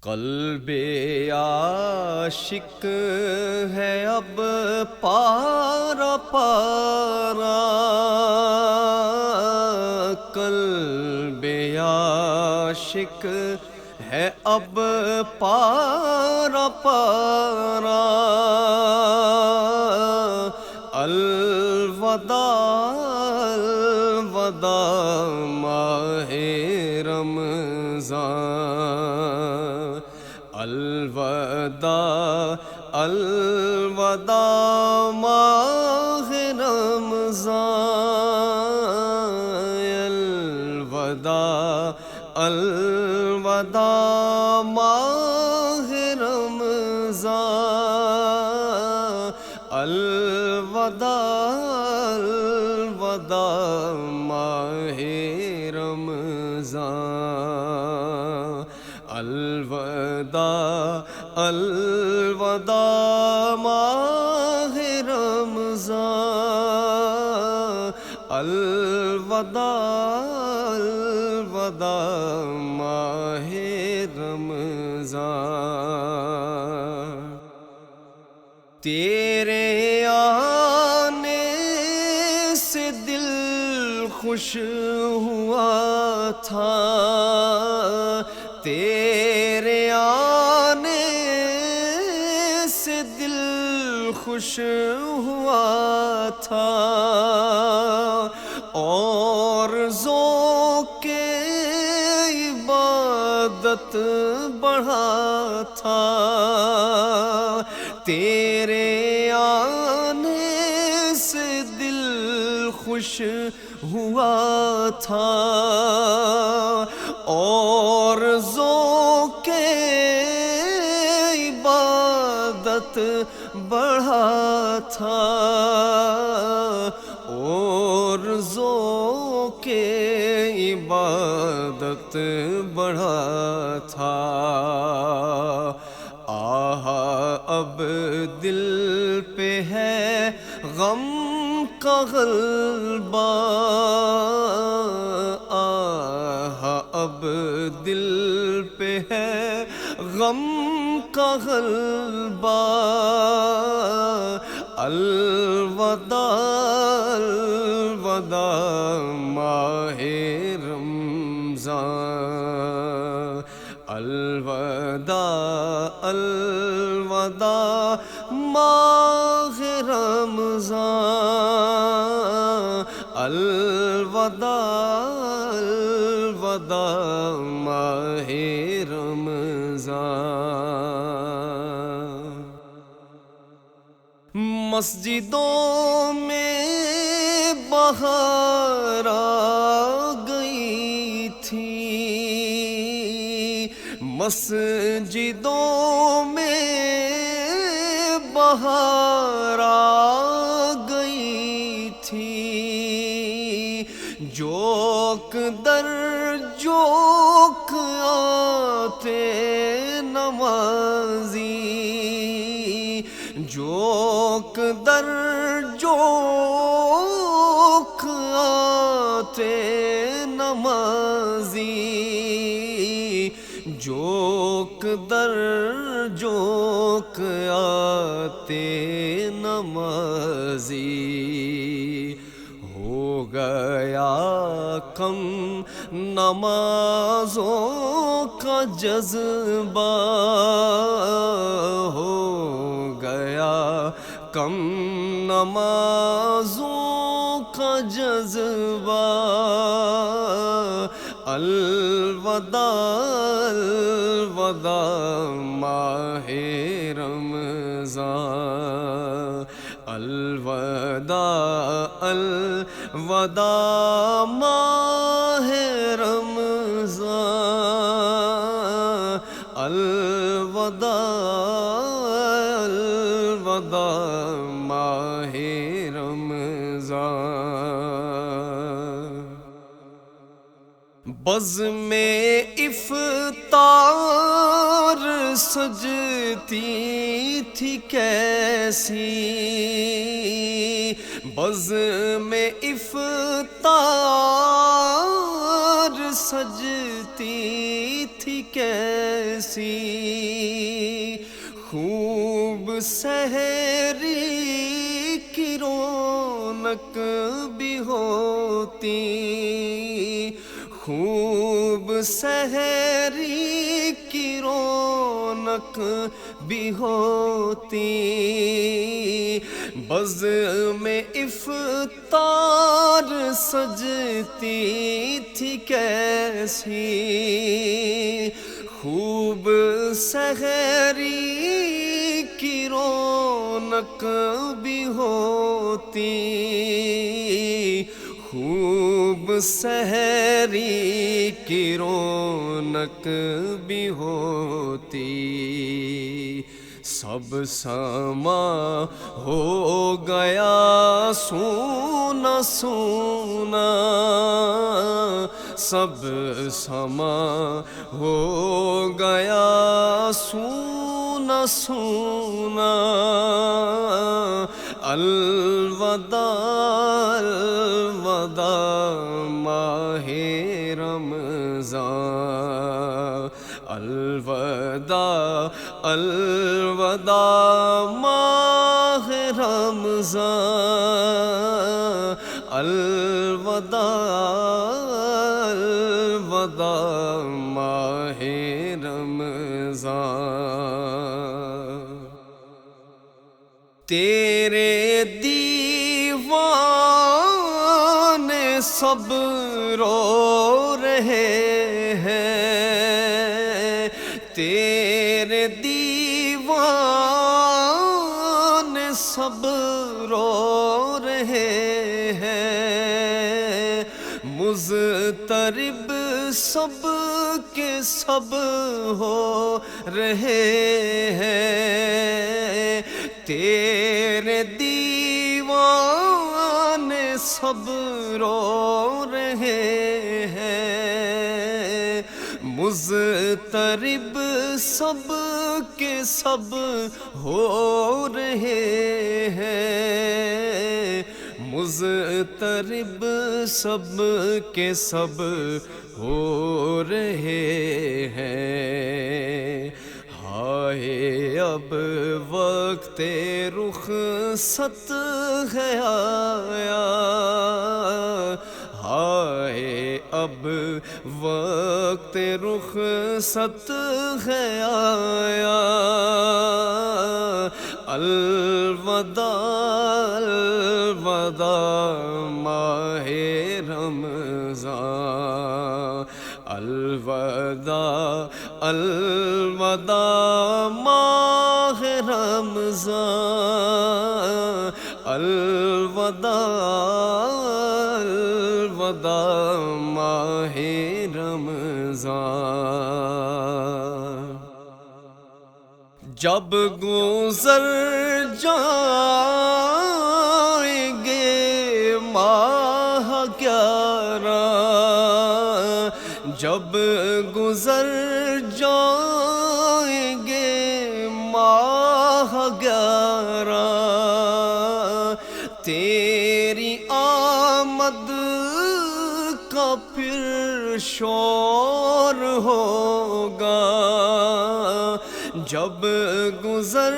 قلب عاشق ہے اب پارا پارا، قلب عاشق ہے اب پارا پارا، الوداع الوداع ماہ رمضان، الوداع الوداع ماہ رمضان، الوداع الوداع ماہ رمضان، الوداع الوداع ماہ رمضان، الوداع الوداع ماہ رمضان، الوداع الوداع ماہ رمضان۔ تیرے آنے سے دل خوش ہوا تھا، تیرے آنے سے دل خوش ہوا تھا، اور ذوق عبادت بڑھا تھا، تیرے آنے سے دل خوش ہوا تھا، اور ذوق عبادت بڑھا تھا، اور ذوق عبادت بڑھا تھا۔ اب دل پہ ہے غم کا غلبہ، اب دل پہ ہے غم کا غلبہ، الوداع الوداع ماہ رمضان، الوداع الوداع ماہ رمضان، الوداع الوداع ماہ رمضان۔ مسجدوں میں بہار آ گئی تھی، مسجدوں میں بہار آ گئی تھی، جوک در جوک آتے نمازی، جوک در جوک آتے نمازی، جوک در جوک آتے نمازی، ہو گیا کم نمازوں کا جذبہ، ہو گیا کم نمازوں کا جذبہ، الوداع الوداع ماہ رمضان، الوداع الوداع ماہ رمضان، الوداع الوداع ماہ رمضان۔ بزم افطار سجتی تھی کیسی، بزم افطار سجتی تھی تھی کیسی، خوب سحری کی رونق بھی ہوتی، خوب سحری کی رونق بھی ہوتی، بزم میں افطار سجتی تھی کیسی، خوب سحری کی رونق بھی ہوتی، خوب سحری کی رونق بھی ہوتی، سب سما ہو گیا سونا سونا، سب سما ہو گیا سونا سونا، الوداع الوداع ماہ رمضان، الوداع الوداع ماہ رمضان، الوداع الوداع ماہ رمضان، تیرے دیوان سب رو رہے ہیں، تیرے دیوان سب رو رہے ہیں، مضطرب سب کے سب ہو رہے ہیں، تیرے دیوان سب رو رہے ہیں، مضطرب سب کے سب ہو رہے ہیں، مضطرب سب کے سب ہو رہے ہیں، ہائے اب وقت رخصت ہے آیا، ہائے اب وقت رخصت ہے آیا، الوداع الوداع ماہ رمضان، الوداع الوداع ماہ رمضان، الوداع الوداع ماہ رمضان، جب گزر جائیں گے ماہ 11، جب گزر جائیں گے ماہ 11، تیری آمد کا پھر شور ہوگا، جب گزر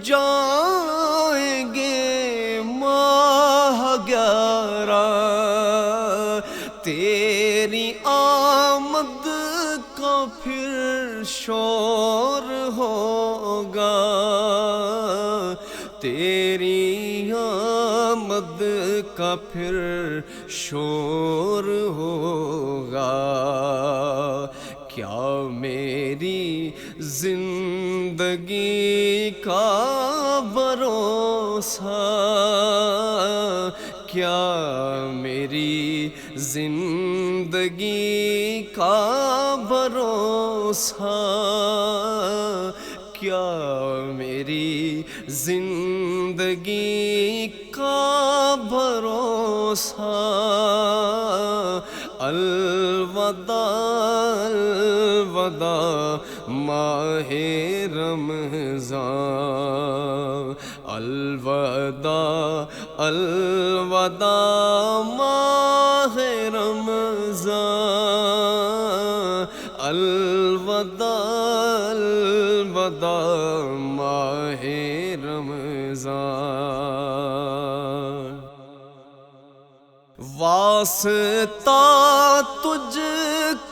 جائیں گے ماہ 11، تیری آمد کا پھر شور ہوگا، تیری آمد کا پھر شور ہوگا، کیا میری زندگی کا بھروسہ، کیا میری زندگی کا بھروسہ، کیا میری زندگی کا بھروسہ، الوداع الوداع ماہ رمضان، الوداع الوداع ماہ رمضان، الوداع ماہ رمضان، واسطہ تجھ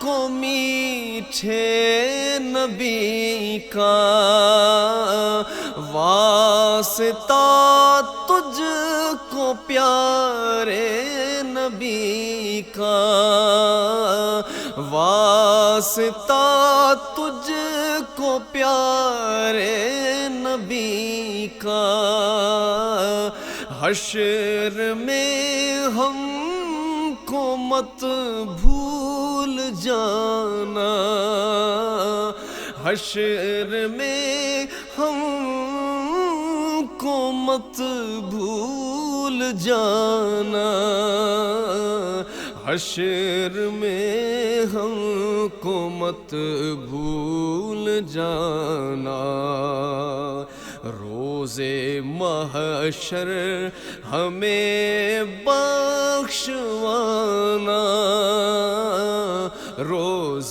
کو میٹھے نبی کا، واسطہ تجھ کو پیارے نبی کا، واسطہ تجھ کو پیارے نبی کا، حشر میں ہم کو مت بھول جانا، حشر میں ہم کو مت بھول جانا، حشر میں ہم کو مت بھول جانا، روز محشر ہمیں بخشوانا، روز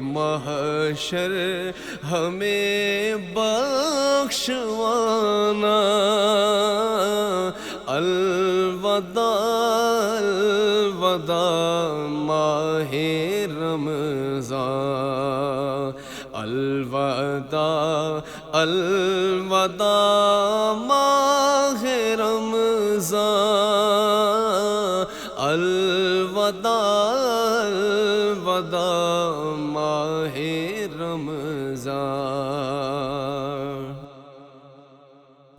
محشر ہمیں بخشوانا، الوداع الوداع ماہ رمضان، الوداع الوداع ماہ رمضان، الوداع الوداع ماہ رمضان،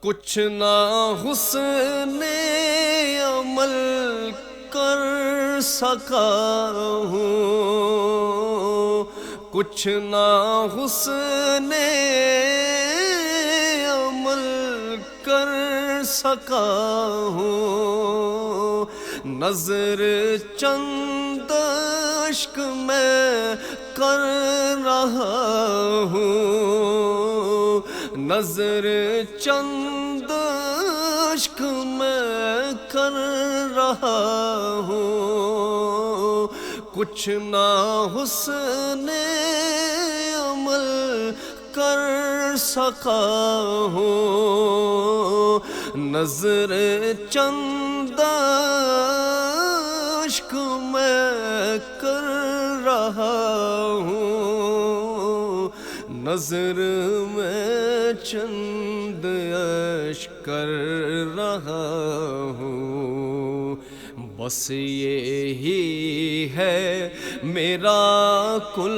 کچھ نہ حسن عمل کر سکا ہوں، کچھ نہ حسن عمل کر سکا ہوں، نظر چند اشک میں کر رہا ہوں، نظر چند اشک میں کر رہا ہوں، کچھ نہ حسن عمل کر سکا ہوں، نظر چند اشک میں کر رہا ہوں، نظر میں چند اشک کر رہا ہوں، بس یہی ہے میرا کل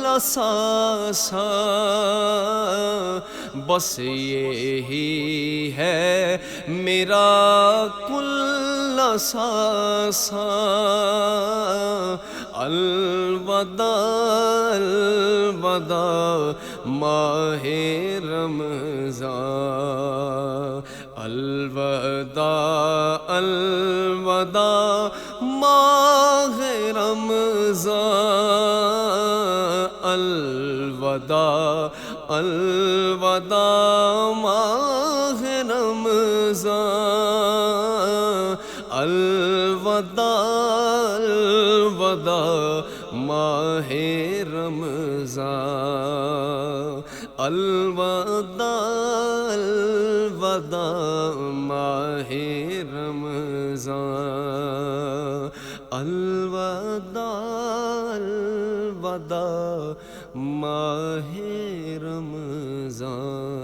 اثاثہ، بس یہی ہے میرا کل اثاثہ، الوداع الوداع ماہ رمضان، الوداع الوداع ماہ رمضان، الوداع الوداع ماہ رمضان، الوداع الوداع ماہ رمضان، الوداع الوداع ماہ رمضان، الوداع الوداع ماہ رمضان۔